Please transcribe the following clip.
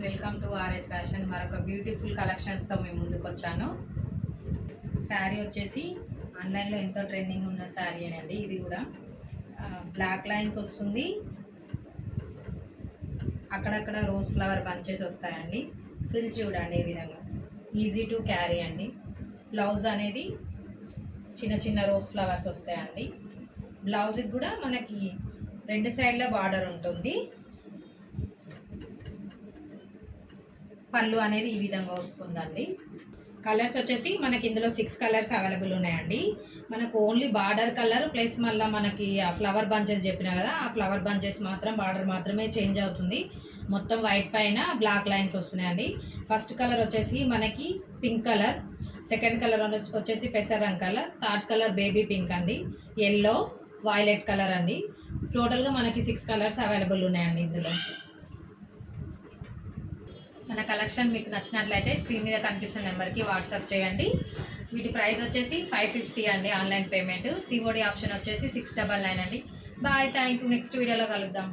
Welcome to RS fashion. మరొక beautiful కలెక్షన్స్తో మేము ముందుకు వచ్చాను. శారీ వచ్చేసి ఆన్లైన్లో ఎంతో ట్రెండింగ్ ఉన్న శారీ అండి. ఇది కూడా బ్లాక్ లైన్స్ వస్తుంది, అక్కడక్కడ రోజ్ ఫ్లవర్ బంచెస్ వస్తాయండి. ఫ్రిల్స్ చూడండి ఈ విధంగా ఈజీ టు క్యారీ అండి. బ్లౌజ్ అనేది చిన్న చిన్న రోజ్ ఫ్లవర్స్ వస్తాయండి. బ్లౌజ్కి కూడా మనకి రెండు సైడ్ల బార్డర్ ఉంటుంది. పళ్ళు అనేది ఈ విధంగా వస్తుందండి. కలర్స్ వచ్చేసి మనకి ఇందులో 6 కలర్స్ అవైలబుల్ ఉన్నాయండి. మనకు ఓన్లీ బార్డర్ కలర్ ప్లస్ మళ్ళీ మనకి ఆ ఫ్లవర్ బంచెస్ చెప్పినా కదా, ఆ ఫ్లవర్ బంచెస్ మాత్రం బార్డర్ మాత్రమే చేంజ్ అవుతుంది. మొత్తం వైట్ పైన బ్లాక్ లైన్స్ వస్తున్నాయండి. ఫస్ట్ కలర్ వచ్చేసి మనకి పింక్ కలర్, సెకండ్ కలర్ వచ్చేసి పెసరంగ్ colour, third colour baby pink అండి, ఎల్లో, వైలెట్ కలర్ అండి. టోటల్గా మనకి 6 కలర్స్ అవైలబుల్ ఉన్నాయండి. ఇందులో మన కలెక్షన్ మీకు నచ్చినట్లయితే స్క్రీన్ మీద కనిపిస్తున్న నెంబర్కి వాట్సాప్ చేయండి. వీటి ప్రైస్ వచ్చేసి 550 అండి ఆన్లైన్ పేమెంట్. సిఓడి ఆప్షన్ వచ్చేసి 699 అండి. Bye, thank you. నెక్స్ట్ వీడియోలో కలుద్దాం.